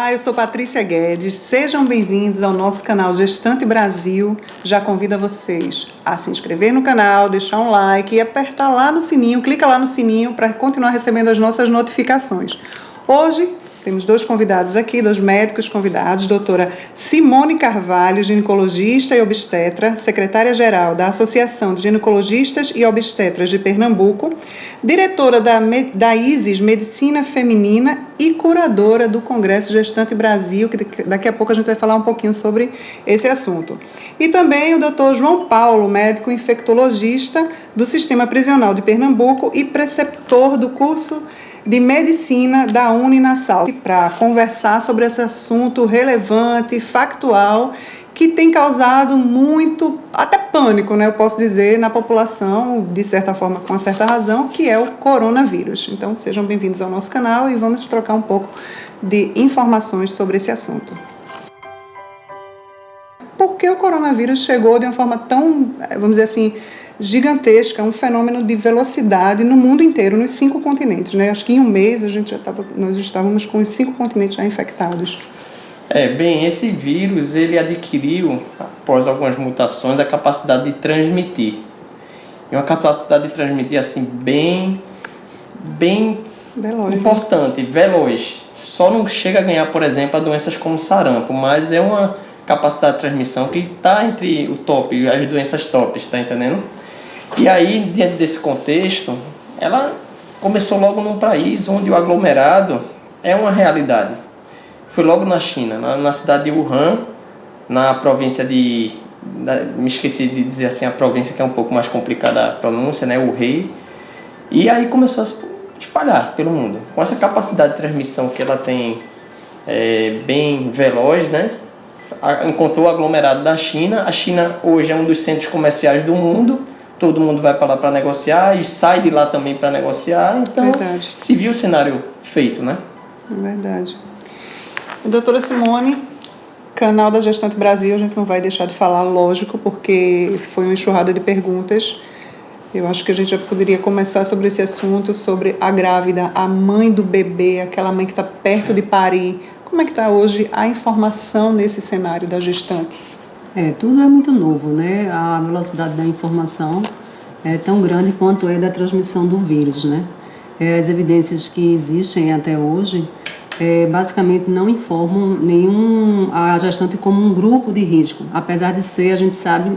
Olá, eu sou Patrícia Guedes. Sejam bem-vindos ao nosso canal Gestante Brasil. Já convido a vocês a se inscrever no canal, deixar um like e apertar lá no sininho, clica lá no sininho para continuar recebendo as nossas notificações. Hoje temos dois convidados aqui, dois médicos convidados, doutora Simone Carvalho, ginecologista e obstetra, secretária-geral da Associação de Ginecologistas e Obstetras de Pernambuco, diretora da ISES Medicina Feminina e curadora do Congresso Gestante Brasil, que daqui a pouco a gente vai falar um pouquinho sobre esse assunto. E também o doutor João Paulo, médico infectologista do Sistema Prisional de Pernambuco e preceptor do curso de Medicina da Uninasal, para conversar sobre esse assunto relevante, factual, que tem causado muito, até pânico, né, eu posso dizer, na população, de certa forma, com uma certa razão, que é o coronavírus. Então, sejam bem-vindos ao nosso canal e vamos trocar um pouco de informações sobre esse assunto. Por que o coronavírus chegou de uma forma tão, vamos dizer assim, gigantesca, um fenômeno de velocidade no mundo inteiro, nos 5 continentes, né? Acho que em um mês nós estávamos com os 5 continentes já infectados. Bem, esse vírus ele adquiriu, após algumas mutações, a capacidade de transmitir. E uma capacidade de transmitir assim bem Veloz, importante, veloz. Só não chega a ganhar, por exemplo, a doenças como sarampo, mas é uma capacidade de transmissão que está entre o top, as doenças tops, está entendendo? E aí, diante desse contexto, ela começou logo num país onde o aglomerado é uma realidade. Foi logo na China, na cidade de Wuhan, na província me esqueci de dizer assim, a província que é um pouco mais complicada a pronúncia, né, Wuhan. E aí começou a se espalhar pelo mundo. Com essa capacidade de transmissão que ela tem bem veloz, né, encontrou o aglomerado da China. A China hoje é um dos centros comerciais do mundo. Todo mundo vai para lá para negociar e sai de lá também para negociar. Então, verdade. Se viu o cenário feito, né? Verdade. Doutora Simone, canal da Gestante Brasil, a gente não vai deixar de falar, lógico, porque foi uma enxurrada de perguntas. Eu acho que a gente já poderia começar sobre esse assunto, sobre a grávida, a mãe do bebê, aquela mãe que está perto de parir. Como é que está hoje a informação nesse cenário da gestante? Tudo é muito novo, né? A velocidade da informação é tão grande quanto é da transmissão do vírus, né? As evidências que existem até hoje basicamente não informam a gestante como um grupo de risco, apesar de ser, a gente sabe,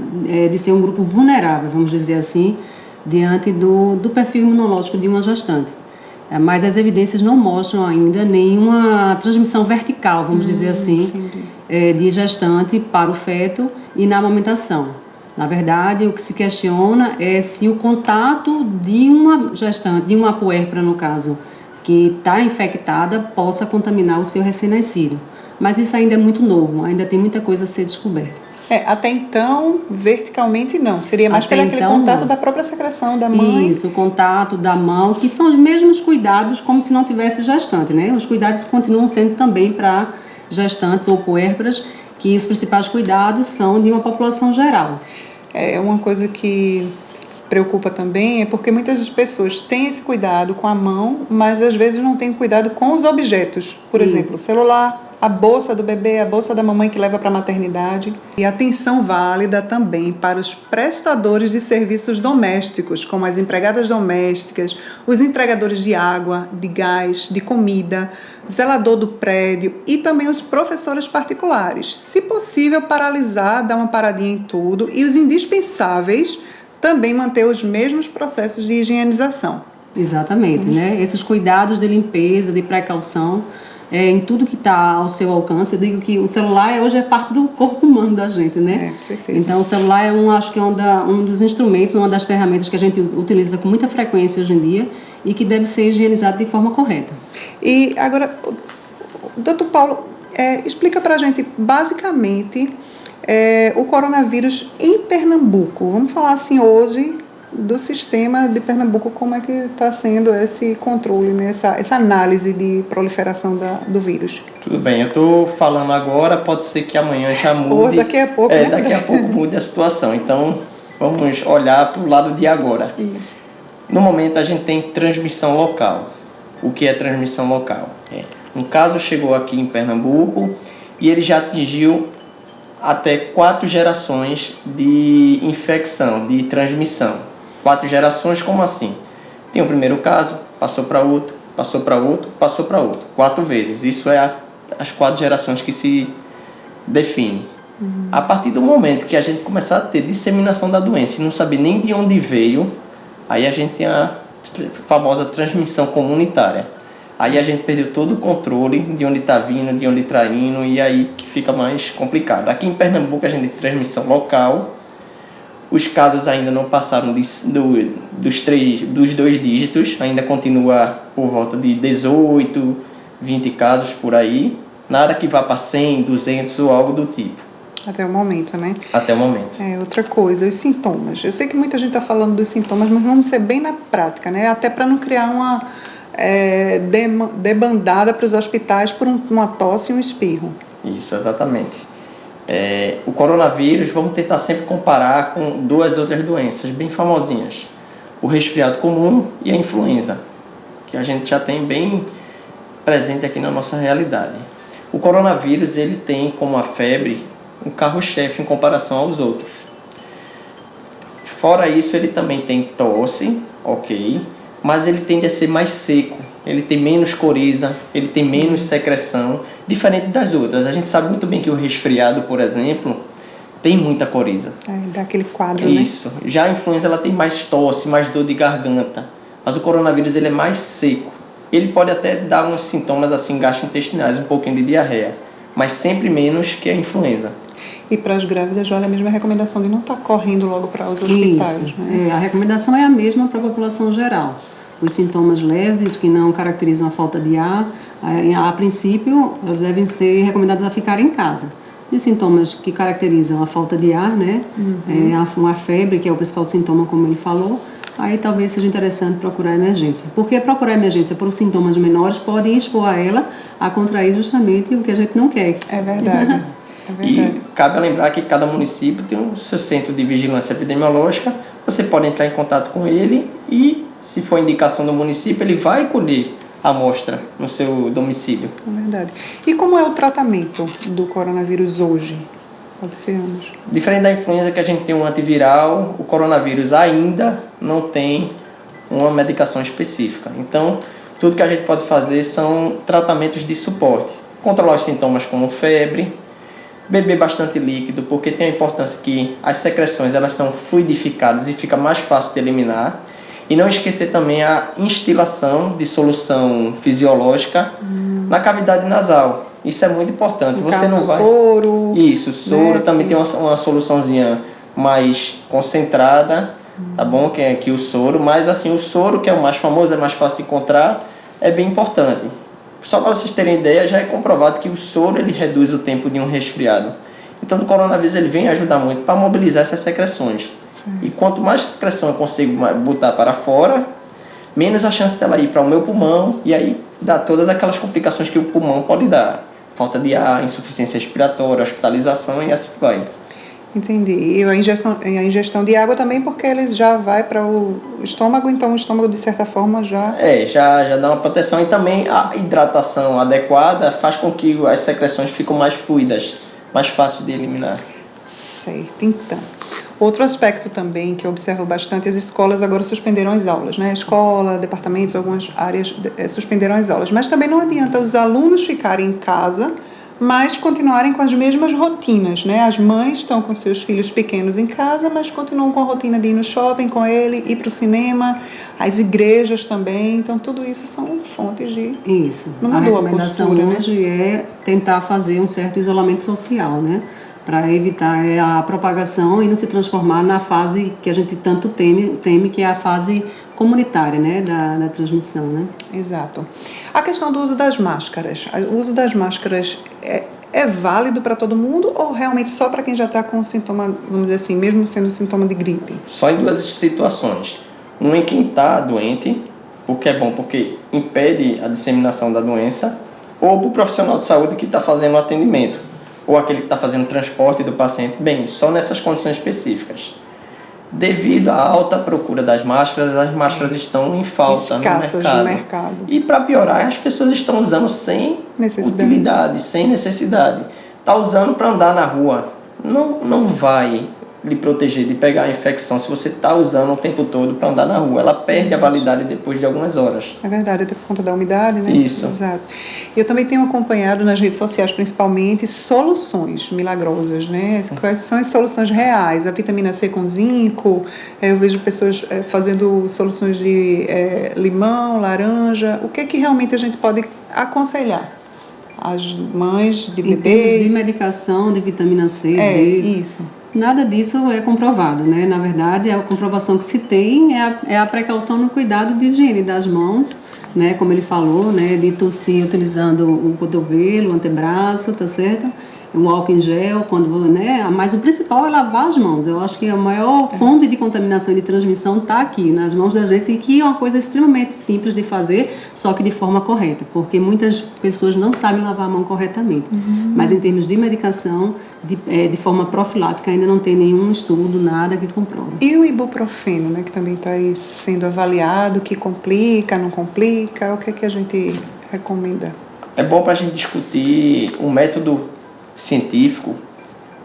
de ser um grupo vulnerável, vamos dizer assim, diante do perfil imunológico de uma gestante. Mas as evidências não mostram ainda nenhuma transmissão vertical, vamos dizer assim, de gestante para o feto e na amamentação. Na verdade, o que se questiona é se o contato de uma gestante, de uma puérpera no caso, que está infectada, possa contaminar o seu recém-nascido. Mas isso ainda é muito novo, ainda tem muita coisa a ser descoberta. Até então, verticalmente não. Seria mais pelo aquele contato da própria secreção da mãe. Isso, o contato da mão, que são os mesmos cuidados como se não tivesse gestante, né? Os cuidados continuam sendo também para gestantes ou puérperas, que os principais cuidados são de uma população geral. Uma coisa que preocupa também é porque muitas pessoas têm esse cuidado com a mão, mas às vezes não têm cuidado com os objetos. Por exemplo, o celular, a bolsa do bebê, a bolsa da mamãe que leva para a maternidade. E atenção válida também para os prestadores de serviços domésticos, como as empregadas domésticas, os entregadores de água, de gás, de comida, zelador do prédio e também os professores particulares. Se possível, paralisar, dar uma paradinha em tudo e os indispensáveis também manter os mesmos processos de higienização. Exatamente, né? Esses cuidados de limpeza, de precaução, em tudo que está ao seu alcance. Eu digo que o celular hoje é parte do corpo humano da gente, né? Com certeza. Então, o celular acho que é um dos instrumentos, uma das ferramentas que a gente utiliza com muita frequência hoje em dia e que deve ser higienizado de forma correta. E agora, doutor Paulo, explica para a gente, basicamente, o coronavírus em Pernambuco. Vamos falar assim hoje do sistema de Pernambuco, como é que está sendo esse controle, né? essa análise de proliferação do vírus. Tudo bem, eu estou falando agora, pode ser que amanhã já mude. Ou daqui a pouco, né? Daqui a pouco mude a situação. Então, vamos olhar para o lado de agora. Isso. No momento, a gente tem transmissão local. O que é transmissão local? Um caso chegou aqui em Pernambuco e ele já atingiu até 4 gerações de infecção, de transmissão. 4 gerações, como assim? Tem o primeiro caso, passou para outro, passou para outro, passou para outro. 4 vezes. Isso é as 4 gerações que se define. A partir do momento que a gente começar a ter disseminação da doença e não saber nem de onde veio, aí a gente tem a famosa transmissão comunitária. Aí a gente perdeu todo o controle de onde está vindo, de onde está indo, e aí que fica mais complicado. Aqui em Pernambuco a gente tem transmissão local, os casos ainda não passaram dos 2 dígitos, ainda continua por volta de 18, 20 casos por aí, nada que vá para 100, 200 ou algo do tipo. Até o momento, né? Até o momento. Outra coisa, os sintomas. Eu sei que muita gente está falando dos sintomas, mas vamos ser bem na prática, né? Até para não criar uma debandada para os hospitais por uma tosse e um espirro. Isso, exatamente. O coronavírus, vamos tentar sempre comparar com 2 outras doenças bem famosinhas. O resfriado comum e a influenza, que a gente já tem bem presente aqui na nossa realidade. O coronavírus, ele tem como a febre um carro-chefe em comparação aos outros. Fora isso, ele também tem tosse, ok, mas ele tende a ser mais seco, ele tem menos coriza, ele tem menos secreção, diferente das outras. A gente sabe muito bem que o resfriado, por exemplo, tem muita coriza. Dá aquele quadro, Isso. Né? Já a influenza, ela tem mais tosse, mais dor de garganta, mas o coronavírus, ele é mais seco. Ele pode até dar uns sintomas assim gastrointestinais, um pouquinho de diarreia, mas sempre menos que a influenza. E para as grávidas vale a mesma recomendação de não estar correndo logo para os hospitais. Isso. Né? A recomendação é a mesma para a população geral. Os sintomas leves, que não caracterizam a falta de ar, a princípio, elas devem ser recomendadas a ficar em casa. E os sintomas que caracterizam a falta de ar, né? A febre, que é o principal sintoma, como ele falou, aí talvez seja interessante procurar emergência. Porque procurar emergência por sintomas menores pode expor a ela a contrair justamente o que a gente não quer. É verdade. E cabe lembrar que cada município tem o seu centro de vigilância epidemiológica. Você pode entrar em contato com ele e, se for indicação do município, ele vai colher a amostra no seu domicílio. É verdade. E como é o tratamento do coronavírus hoje? Observamos. Diferente da influenza, que a gente tem um antiviral, o coronavírus ainda não tem uma medicação específica. Então, tudo que a gente pode fazer são tratamentos de suporte. Controlar os sintomas como febre, beber bastante líquido, porque tem a importância que as secreções elas são fluidificadas e fica mais fácil de eliminar. E não esquecer também a instilação de solução fisiológica na cavidade nasal. Isso é muito importante. No você caso, não vai. Soro. Isso, soro, né? também tem uma soluçãozinha mais concentrada, tá bom? Que o soro, mas assim, o soro, que é o mais famoso, é mais fácil de encontrar, é bem importante. Só para vocês terem ideia, já é comprovado que o soro ele reduz o tempo de um resfriado. Então, o coronavírus ele vem ajudar muito para mobilizar essas secreções. Sim. E quanto mais secreção eu consigo botar para fora, menos a chance dela ir para o meu pulmão, e aí dá todas aquelas complicações que o pulmão pode dar. Falta de ar, insuficiência respiratória, hospitalização e assim vai. Entendi. E a ingestão de água também, porque ele já vai para o estômago, então o estômago, de certa forma, já já dá uma proteção. E também a hidratação adequada faz com que as secreções fiquem mais fluidas, mais fácil de eliminar. Certo, então. Outro aspecto também que eu observo bastante, as escolas agora suspenderam as aulas, né? Escola, departamentos, algumas áreas suspenderam as aulas. Mas também não adianta os alunos ficarem em casa, mas continuarem com as mesmas rotinas, né? As mães estão com seus filhos pequenos em casa, mas continuam com a rotina de ir no shopping com ele, ir para o cinema, as igrejas também. Então, tudo isso são fontes de... Isso. Não mudou a recomendação postura, hoje, né? É tentar fazer um certo isolamento social, né? Para evitar a propagação e não se transformar na fase que a gente tanto teme, que é a fase comunitária, né, da transmissão, né? Exato. A questão do uso das máscaras. O uso das máscaras é válido para todo mundo ou realmente só para quem já está com sintoma, vamos dizer assim, mesmo sendo sintoma de gripe? Só em 2 situações. Uma em quem está doente, porque é bom, porque impede a disseminação da doença, ou para o profissional de saúde que está fazendo o atendimento, ou aquele que está fazendo o transporte do paciente. Bem, só nessas condições específicas. devido à alta procura das máscaras, as máscaras estão em falta escassas no no mercado. E para piorar, as pessoas estão usando sem utilidade, sem necessidade. Está usando para andar na rua. Não vai lhe proteger de pegar a infecção se você está usando o tempo todo para andar na rua. Ela perde a validade depois de algumas horas. É verdade, até por conta da umidade, né? Isso. Exato. Eu também tenho acompanhado nas redes sociais, principalmente, soluções milagrosas, né? Quais são as soluções reais? A vitamina C com zinco, eu vejo pessoas fazendo soluções de limão, laranja. O que realmente a gente pode aconselhar? As mães de bebês? Em termos de medicação, de vitamina C, D, isso. Nada disso é comprovado, né? Na verdade, a comprovação que se tem é a precaução no cuidado de higiene das mãos, né? Como ele falou, né? De tossir utilizando o cotovelo, o antebraço, tá certo? Um álcool em gel, né? Mas o principal é lavar as mãos. Eu acho que a maior fonte de contaminação e de transmissão está aqui, nas mãos da gente, e que é uma coisa extremamente simples de fazer, só que de forma correta, porque muitas pessoas não sabem lavar a mão corretamente. Mas em termos de medicação, de forma profilática, ainda não tem nenhum estudo, nada que comprove. E o ibuprofeno, né? Que também está aí sendo avaliado, que complica, não complica, o que é que a gente recomenda? É bom para a gente discutir um método científico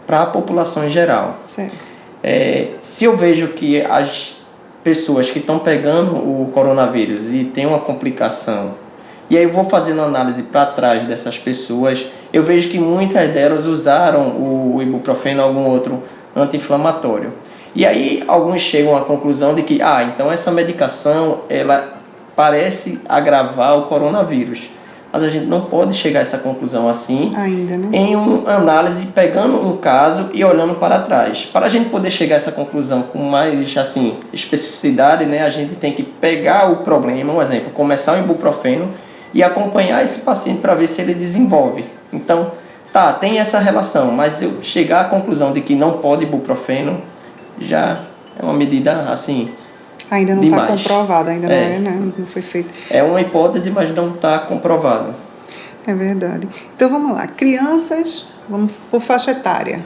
para a população em geral. Certo. Se eu vejo que as pessoas que estão pegando o coronavírus e tem uma complicação, e aí eu vou fazendo análise para trás dessas pessoas, eu vejo que muitas delas usaram o ibuprofeno ou algum outro anti-inflamatório. E aí alguns chegam à conclusão de que, então essa medicação ela parece agravar o coronavírus. Mas a gente não pode chegar a essa conclusão assim, ainda, né? Em uma análise pegando um caso e olhando para trás. Para a gente poder chegar a essa conclusão com mais especificidade, né, a gente tem que pegar o problema, um exemplo, começar o ibuprofeno e acompanhar esse paciente para ver se ele desenvolve. Então, tem essa relação, mas eu chegar à conclusão de que não pode ibuprofeno já é uma medida assim... Ainda não está comprovado, ainda não foi feito. É uma hipótese, mas não está comprovado. É verdade. Então vamos lá, crianças, vamos por faixa etária.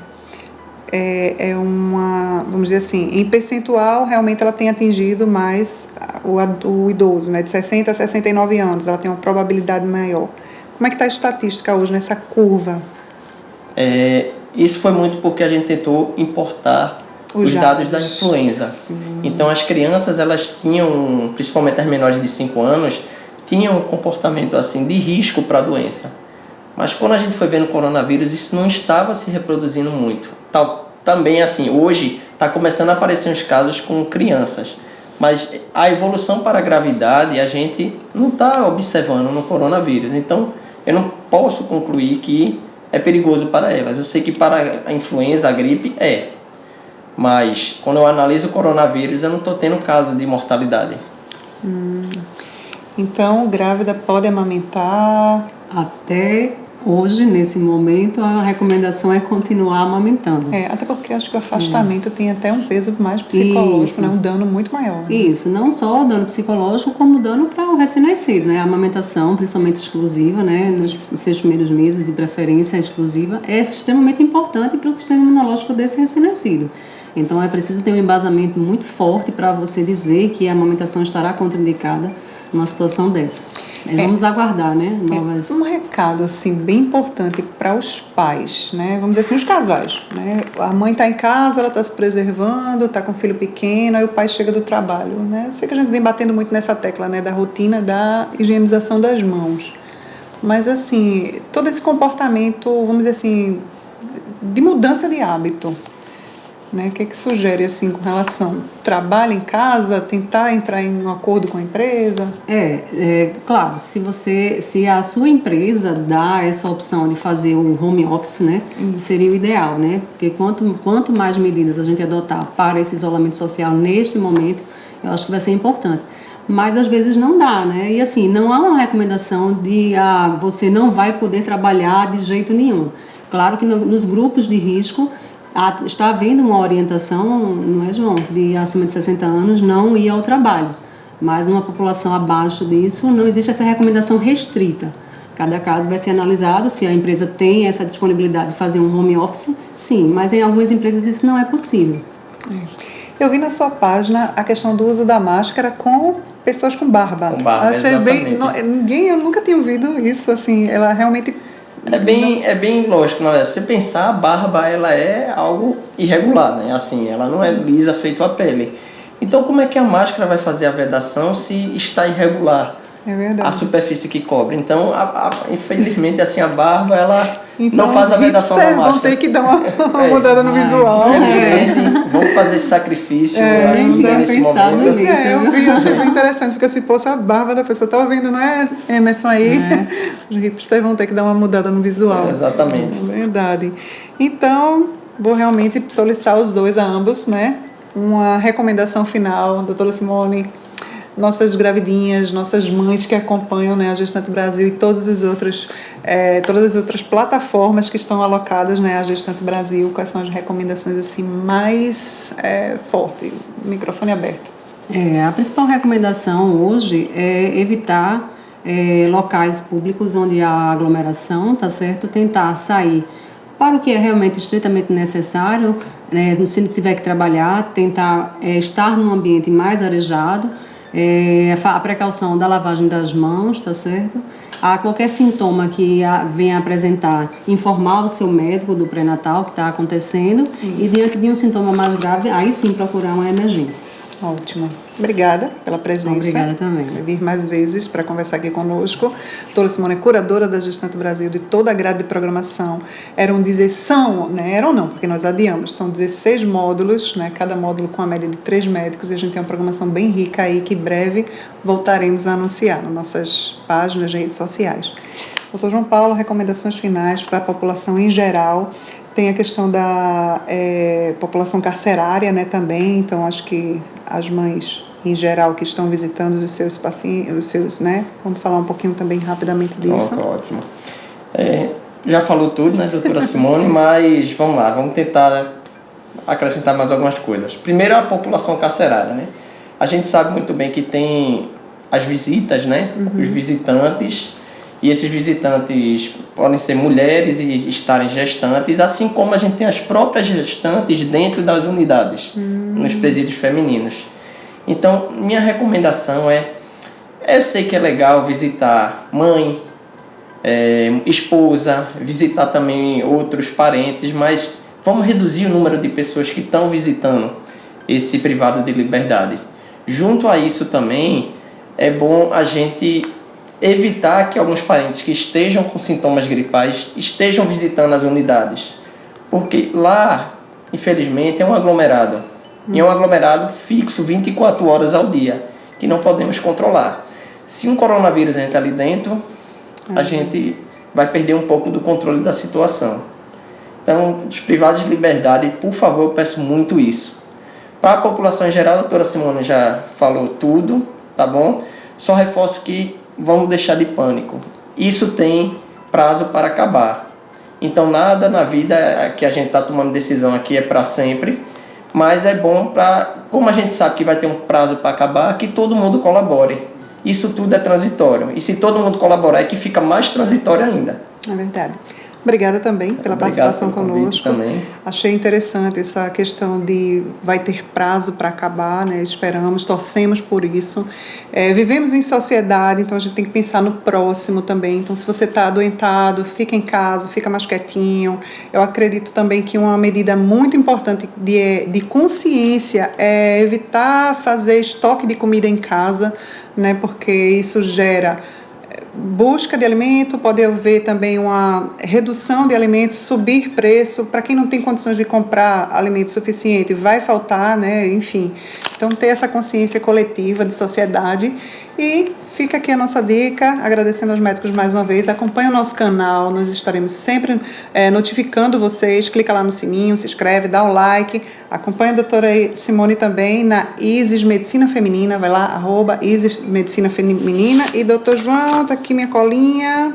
Vamos dizer assim, em percentual, realmente ela tem atingido mais o idoso, né, de 60 a 69 anos, ela tem uma probabilidade maior. Como é que está a estatística hoje nessa curva? Isso foi muito porque a gente tentou importar os dados da influenza. Sim. Então as crianças, elas tinham, principalmente as menores de 5 anos, tinham um comportamento assim de risco para a doença. Mas quando a gente foi vendo o coronavírus, isso não estava se reproduzindo muito. Também assim, hoje está começando a aparecer uns casos com crianças. Mas a evolução para a gravidade a gente não está observando no coronavírus. Então eu não posso concluir que é perigoso para elas. Eu sei que para a influenza, a gripe, mas quando eu analiso o coronavírus, eu não estou tendo caso de mortalidade. Então, grávida pode amamentar? Até hoje, nesse momento, a recomendação é continuar amamentando. Até porque acho que o afastamento tem até um peso mais psicológico, né? Um dano muito maior. Né? Isso, não só o dano psicológico, como o dano para o recém-nascido, né? A amamentação, principalmente exclusiva, né? Nos 6 primeiros meses, de preferência exclusiva, é extremamente importante para o sistema imunológico desse recém-nascido. Então, é preciso ter um embasamento muito forte para você dizer que a amamentação estará contraindicada numa situação dessa. Vamos aguardar, né? Um recado, assim, bem importante para os pais, né? Vamos dizer assim, os casais, né? A mãe está em casa, ela está se preservando, está com o filho pequeno, aí o pai chega do trabalho, né? Eu sei que a gente vem batendo muito nessa tecla, né? Da rotina da higienização das mãos. Mas, assim, todo esse comportamento, vamos dizer assim, de mudança de hábito, né? O que sugere assim com relação ao trabalho em casa, tentar entrar em um acordo com a empresa? Claro, se a sua empresa dá essa opção de fazer um home office, né, seria o ideal, né? Porque quanto mais medidas a gente adotar para esse isolamento social neste momento, eu acho que vai ser importante. Mas às vezes não dá, né? E assim, não há uma recomendação de você não vai poder trabalhar de jeito nenhum. Claro que nos grupos de risco está havendo uma orientação, não é, João, de acima de 60 anos não ir ao trabalho, mas uma população abaixo disso não existe essa recomendação restrita. Cada caso vai ser analisado, se a empresa tem essa disponibilidade de fazer um home office, sim, mas em algumas empresas isso não é possível. Eu vi na sua página a questão do uso da máscara com pessoas com barba. Com barba, Achei bem... exatamente. Eu nunca tinha ouvido isso, assim, ela realmente... É bem lógico, na verdade. Se você pensar, a barba ela é algo irregular, né? Assim, ela não é lisa feito a pele. Então, como é que a máscara vai fazer a vedação se está irregular? É verdade. A superfície que cobre. Então, infelizmente, assim, a barba, ela então, não faz a vedação da máscara. Vão ter que dar uma mudada no visual. Vamos fazer esse sacrifício nesse momento. Nisso, eu vi, achei bem interessante. Fica assim, poxa, a barba da pessoa, tá ouvindo, não é, Emerson aí? Os hipsters vão ter que dar uma mudada no visual. Exatamente. É verdade. Então, vou realmente solicitar os dois, a ambos, né? Uma recomendação final, doutora Simone, nossas gravidinhas, nossas mães que acompanham, né, a Gestante Brasil e todas as outras plataformas que estão alocadas, né, a Gestante Brasil, quais são as recomendações assim mais fortes? Microfone aberto. A principal recomendação hoje é evitar locais públicos onde há aglomeração, tá certo? Tentar sair para o que é realmente estritamente necessário, né? Se tiver que trabalhar, tentar estar num ambiente mais arejado, a precaução da lavagem das mãos, tá certo? A qualquer sintoma que venha apresentar, informar o seu médico do pré-natal que está acontecendo. Isso. E diante de um sintoma mais grave, aí sim procurar uma emergência. Ótimo. Obrigada pela presença. Obrigada também. Vai vir mais vezes para conversar aqui conosco. Doutora Simone é curadora da Gestante Brasil, de toda a grade de programação. Eram não, porque nós adiamos. São 16 módulos, né? Cada módulo com a média de 3 médicos. E a gente tem uma programação bem rica aí que em breve voltaremos a anunciar nas nossas páginas e redes sociais. Doutor João Paulo, recomendações finais para a população em geral. Tem a questão da população carcerária, né, também. Então, acho que as mães, em geral, que estão visitando os seus pacientes, né? Vamos falar um pouquinho também rapidamente disso. Ótimo. Já falou tudo, né, doutora Simone, mas vamos lá, vamos tentar acrescentar mais algumas coisas. Primeiro, a população carcerária, né? A gente sabe muito bem que tem as visitas, né? Os visitantes. E esses visitantes podem ser mulheres e estarem gestantes, assim como a gente tem as próprias gestantes dentro das unidades, nos presídios femininos. Então, minha recomendação eu sei que é legal visitar mãe, esposa, visitar também outros parentes, mas vamos reduzir o número de pessoas que estão visitando esse privado de liberdade. Junto a isso também, é bom a gente evitar que alguns parentes que estejam com sintomas gripais estejam visitando as unidades. Porque lá, infelizmente, é um aglomerado. E é um aglomerado fixo 24 horas ao dia, que não podemos controlar. Se um coronavírus entra ali dentro, a gente vai perder um pouco do controle da situação. Então, os privados de liberdade, por favor, eu peço muito isso. Para a população em geral, a doutora Simone já falou tudo, tá bom? Só reforço que vamos deixar de pânico. Isso tem prazo para acabar. Então, nada na vida que a gente está tomando decisão aqui é para sempre, mas é bom para, como a gente sabe que vai ter um prazo para acabar, que todo mundo colabore. Isso tudo é transitório. E se todo mundo colaborar, é que fica mais transitório ainda. É verdade. Obrigada também pela participação conosco. Também. Achei interessante essa questão de vai ter prazo para acabar, né? Esperamos, torcemos por isso. Vivemos em sociedade, então a gente tem que pensar no próximo também. Então, se você está adoentado, fica em casa, fica mais quietinho. Eu acredito também que uma medida muito importante de consciência é evitar fazer estoque de comida em casa, né? Porque isso gera busca de alimento, pode haver também uma redução de alimentos, subir preço, para quem não tem condições de comprar alimento suficiente, vai faltar, né? Enfim. Então, ter essa consciência coletiva de sociedade. E fica aqui a nossa dica, agradecendo aos médicos mais uma vez. Acompanhe o nosso canal, nós estaremos sempre notificando vocês. Clica lá no sininho, se inscreve, dá o like. Acompanhe a doutora Simone também na Isis Medicina Feminina, vai lá, @Isis Medicina Feminina. E doutor João, tá aqui minha colinha,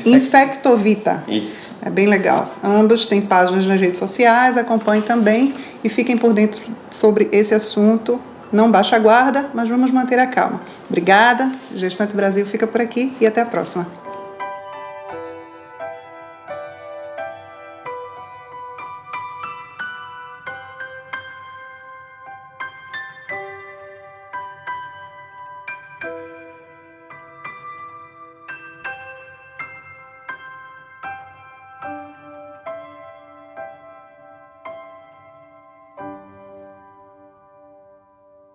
@Infectovita. Isso. É bem legal. Ambos têm páginas nas redes sociais, acompanhem também e fiquem por dentro sobre esse assunto. Não baixa a guarda, mas vamos manter a calma. Obrigada. Gestante Brasil fica por aqui e até a próxima.